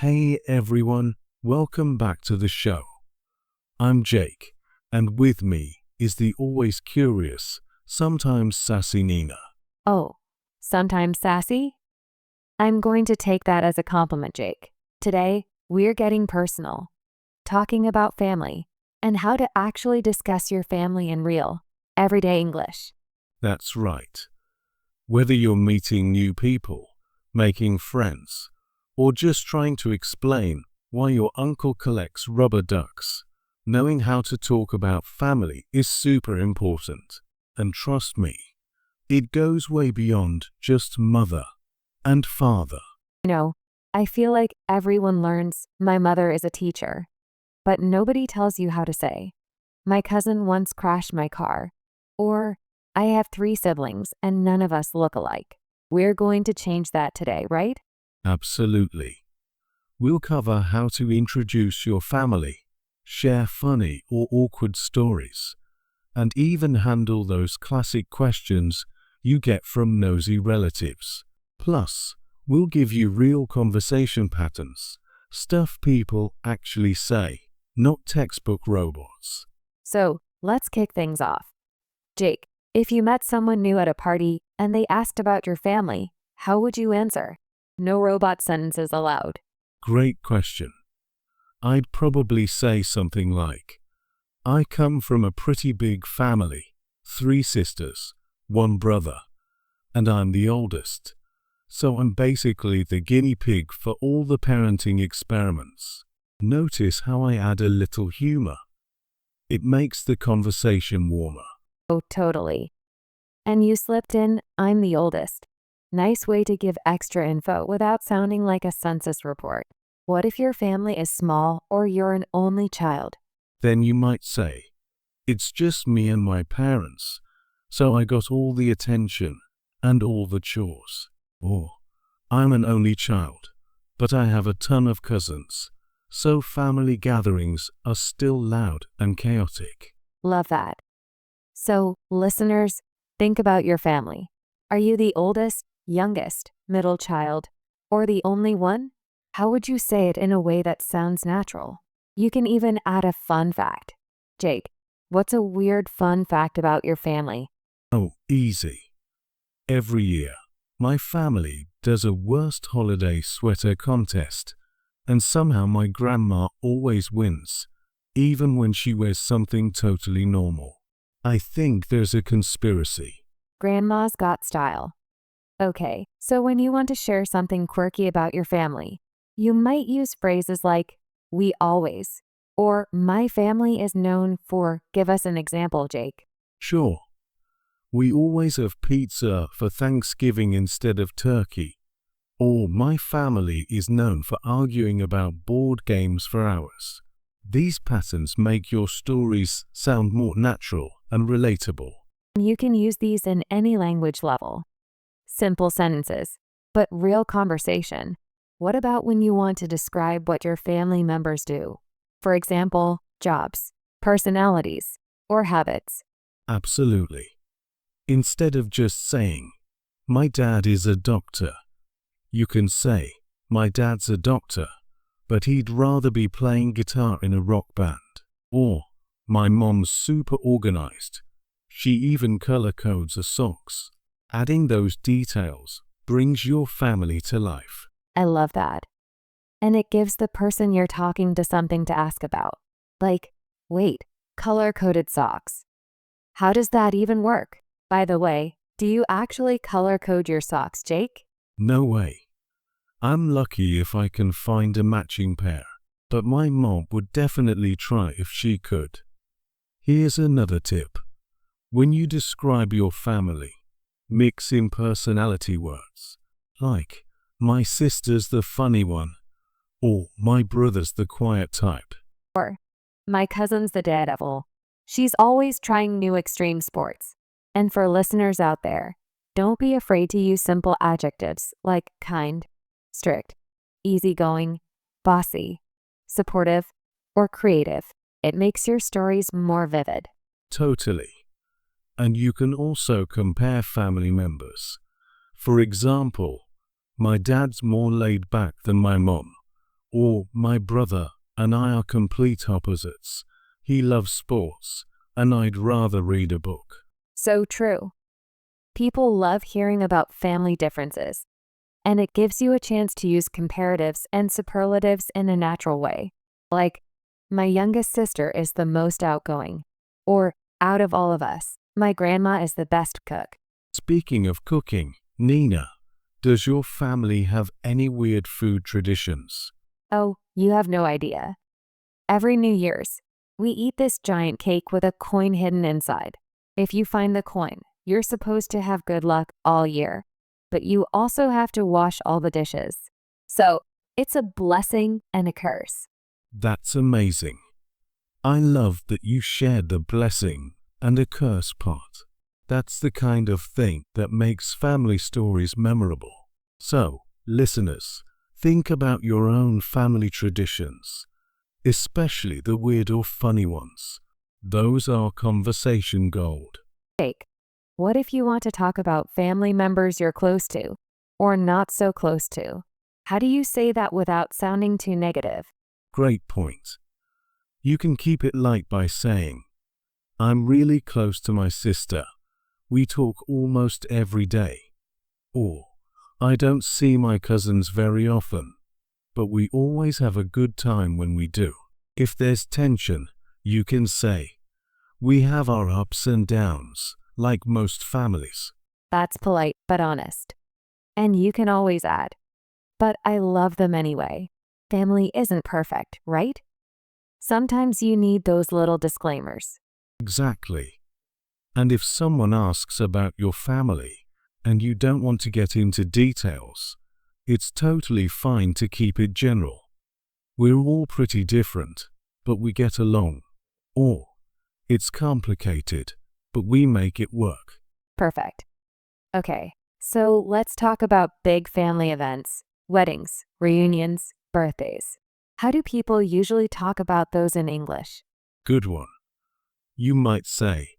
Hey everyone, welcome back to the show. I'm Jake, and with me is the always curious, sometimes sassy Nina. Oh, sometimes sassy? I'm going to take that as a compliment, Jake. Today, we're getting personal, talking about family and how to actually discuss your family in real, everyday English. That's right. Whether you're meeting new people, making friends, or just trying to explain why your uncle collects rubber ducks, knowing how to talk about family is super important. And trust me, it goes way beyond just mother and father. You know, I feel like everyone learns my mother is a teacher, but nobody tells you how to say, my cousin once crashed my car, or I have 3 siblings and none of us look alike. We're going to change that today, right? Absolutely. We'll cover how to introduce your family, share funny or awkward stories, and even handle those classic questions you get from nosy relatives. Plus, we'll give you real conversation patterns, stuff people actually say, not textbook robots. So, let's kick things off. Jake, if you met someone new at a party and they asked about your family, how would you answer? No robot sentences allowed. Great question. I'd probably say something like, I come from a pretty big family, 3 sisters, 1 brother, and I'm the oldest. So I'm basically the guinea pig for all the parenting experiments. Notice how I add a little humor. It makes the conversation warmer. Oh, totally. And you slipped in, I'm the oldest. Nice way to give extra info without sounding like a census report. What if your family is small or you're an only child? Then you might say, it's just me and my parents, so I got all the attention and all the chores. Or, I'm an only child, but I have a ton of cousins, so family gatherings are still loud and chaotic. Love that. So, listeners, think about your family. Are you the oldest, youngest, middle child, or the only one? How would you say it in a way that sounds natural? You can even add a fun fact. Jake, what's a weird fun fact about your family? Oh, easy. Every year, my family does a worst holiday sweater contest, and somehow my grandma always wins, even when she wears something totally normal. I think there's a conspiracy. Grandma's got style. Okay, so when you want to share something quirky about your family, you might use phrases like, we always, or my family is known for, give us an example, Jake. Sure, we always have pizza for Thanksgiving instead of turkey. Or my family is known for arguing about board games for hours. These patterns make your stories sound more natural and relatable. You can use these in any language level. Simple sentences, but real conversation. What about when you want to describe what your family members do? For example, jobs, personalities, or habits. Absolutely. Instead of just saying, my dad is a doctor, you can say, my dad's a doctor, but he'd rather be playing guitar in a rock band. Or, my mom's super organized. She even color codes her socks. Adding those details brings your family to life. I love that. And it gives the person you're talking to something to ask about. Like, wait, color-coded socks. How does that even work? By the way, do you actually color code your socks, Jake? No way. I'm lucky if I can find a matching pair, but my mom would definitely try if she could. Here's another tip. When you describe your family, mix in personality words, like, my sister's the funny one, or my brother's the quiet type. Or, my cousin's the daredevil. She's always trying new extreme sports. And for listeners out there, don't be afraid to use simple adjectives like kind, strict, easygoing, bossy, supportive, or creative. It makes your stories more vivid. Totally. And you can also compare family members. For example, my dad's more laid back than my mom, Or, my brother and I are complete opposites. He loves sports, and I'd rather read a book. So true. People love hearing about family differences, and it gives you a chance to use comparatives and superlatives in a natural way. Like, my youngest sister is the most outgoing. Or, out of all of us, my grandma is the best cook. Speaking of cooking, Nina, does your family have any weird food traditions? Oh, you have no idea. Every New Year's, we eat this giant cake with a coin hidden inside. If you find the coin, you're supposed to have good luck all year, but you also have to wash all the dishes. So, it's a blessing and a curse. That's amazing. I love that you shared the blessing and a curse part. That's the kind of thing that makes family stories memorable. So, listeners, think about your own family traditions, especially the weird or funny ones. Those are conversation gold. Jake, what if you want to talk about family members you're close to, or not so close to? How do you say that without sounding too negative? Great point. You can keep it light by saying, I'm really close to my sister. We talk almost every day. Or, I don't see my cousins very often, but we always have a good time when we do. If there's tension, you can say, we have our ups and downs, like most families. That's polite but honest. And you can always add, but I love them anyway. Family isn't perfect, right? Sometimes you need those little disclaimers. Exactly. And if someone asks about your family and you don't want to get into details, it's totally fine to keep it general. We're all pretty different, but we get along. Or, it's complicated, but we make it work. Perfect. Okay, so let's talk about big family events, weddings, reunions, birthdays. How do people usually talk about those in English? Good one. You might say,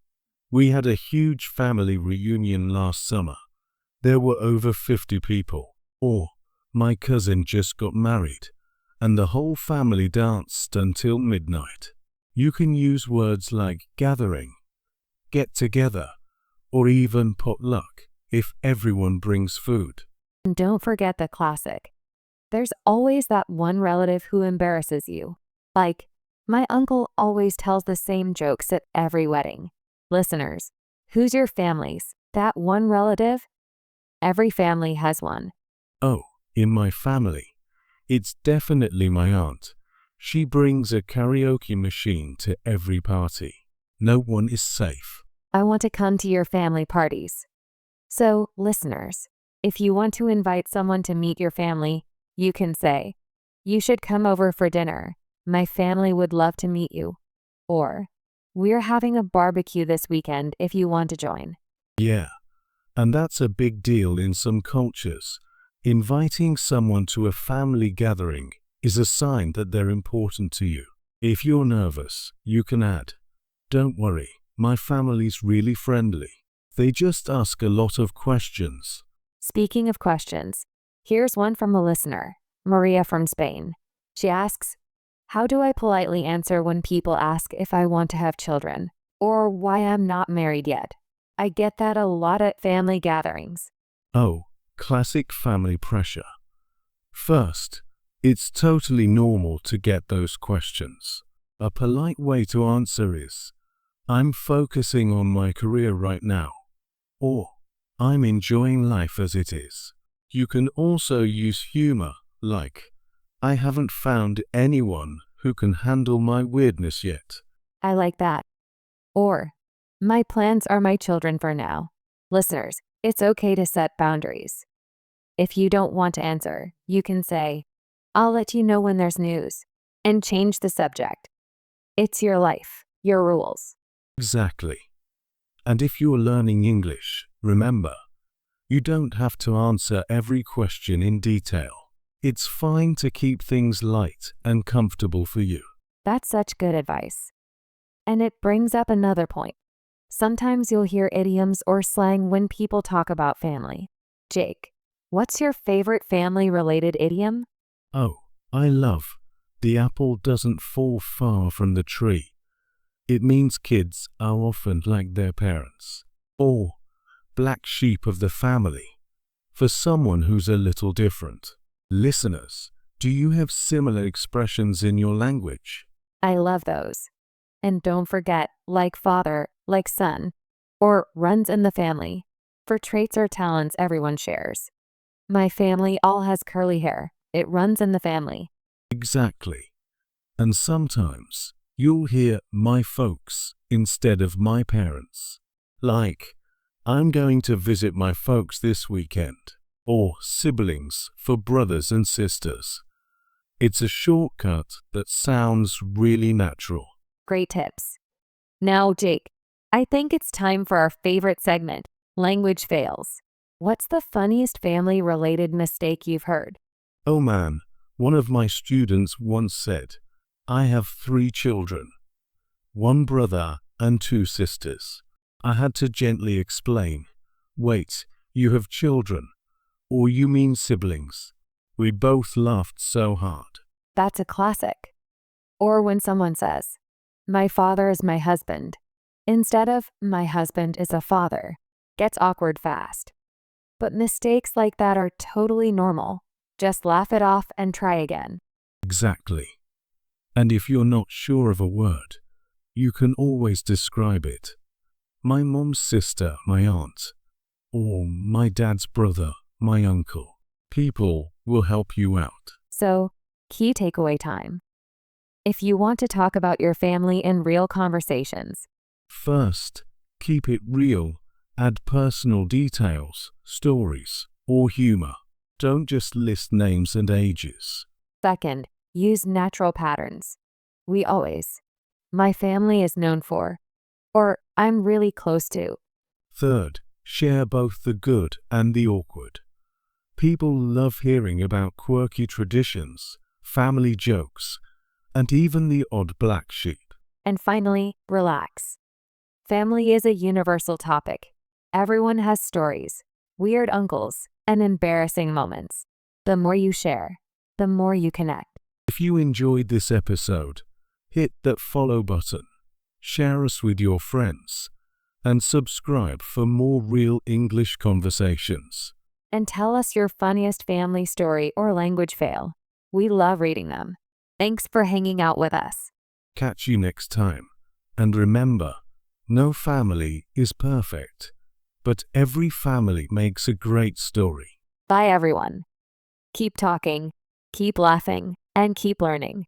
we had a huge family reunion last summer. There were over 50 people. Or, my cousin just got married, and the whole family danced until midnight. You can use words like gathering, get together, or even potluck if everyone brings food. And don't forget the classic. There's always that one relative who embarrasses you. Like, my uncle always tells the same jokes at every wedding. Listeners, who's your family's? That one relative? Every family has one. Oh, in my family, it's definitely my aunt. She brings a karaoke machine to every party. No one is safe. I want to come to your family parties. So, listeners, if you want to invite someone to meet your family, you can say, you should come over for dinner. My family would love to meet you. Or, we're having a barbecue this weekend if you want to join. Yeah, and that's a big deal in some cultures. Inviting someone to a family gathering is a sign that they're important to you. If you're nervous, you can add, don't worry, my family's really friendly. They just ask a lot of questions. Speaking of questions, here's one from a listener, Maria from Spain. She asks, how do I politely answer when people ask if I want to have children, or why I'm not married yet? I get that a lot at family gatherings. Oh, classic family pressure. First, it's totally normal to get those questions. A polite way to answer is, I'm focusing on my career right now. Or, I'm enjoying life as it is. You can also use humor, like, I haven't found anyone who can handle my weirdness yet. I like that. Or, my plans are my children for now. Listeners, it's okay to set boundaries. If you don't want to answer, you can say, I'll let you know when there's news, and change the subject. It's your life, your rules. Exactly. And if you're learning English, remember, you don't have to answer every question in detail. It's fine to keep things light and comfortable for you. That's such good advice. And it brings up another point. Sometimes you'll hear idioms or slang when people talk about family. Jake, what's your favorite family-related idiom? Oh, I love the apple doesn't fall far from the tree. It means kids are often like their parents. Or black sheep of the family, for someone who's a little different. Listeners, do you have similar expressions in your language? I love those. And don't forget, like father, like son, or runs in the family, for traits or talents everyone shares. My family all has curly hair. It runs in the family. Exactly. And sometimes you'll hear my folks instead of my parents. Like, I'm going to visit my folks this weekend. Or siblings for brothers and sisters. It's a shortcut that sounds really natural. Great tips. Now, Jake, I think it's time for our favorite segment, language fails. What's the funniest family-related mistake you've heard? Oh man, one of my students once said, I have 3 children, 1 brother and 2 sisters. I had to gently explain, wait, you have children, or you mean siblings? We both laughed so hard. That's a classic. Or when someone says, my father is my husband, instead of my husband is a father, gets awkward fast. But mistakes like that are totally normal. Just laugh it off and try again. Exactly. And if you're not sure of a word, you can always describe it. My mom's sister, my aunt, or my dad's brother, my uncle. People will help you out. So, key takeaway time. If you want to talk about your family in real conversations, First, keep it real. Add personal details, stories, or humor. Don't just list names and ages. second, use natural patterns. We always, my family is known for, or I'm really close to. Third, share both the good and the awkward. People love hearing about quirky traditions, family jokes, and even the odd black sheep. And finally, relax. Family is a universal topic. Everyone has stories, weird uncles, and embarrassing moments. The more you share, the more you connect. If you enjoyed this episode, hit that follow button, share us with your friends, and subscribe for more real English conversations. And tell us your funniest family story or language fail. We love reading them. Thanks for hanging out with us. Catch you next time. And remember, no family is perfect, but every family makes a great story. Bye, everyone. Keep talking, keep laughing, and keep learning.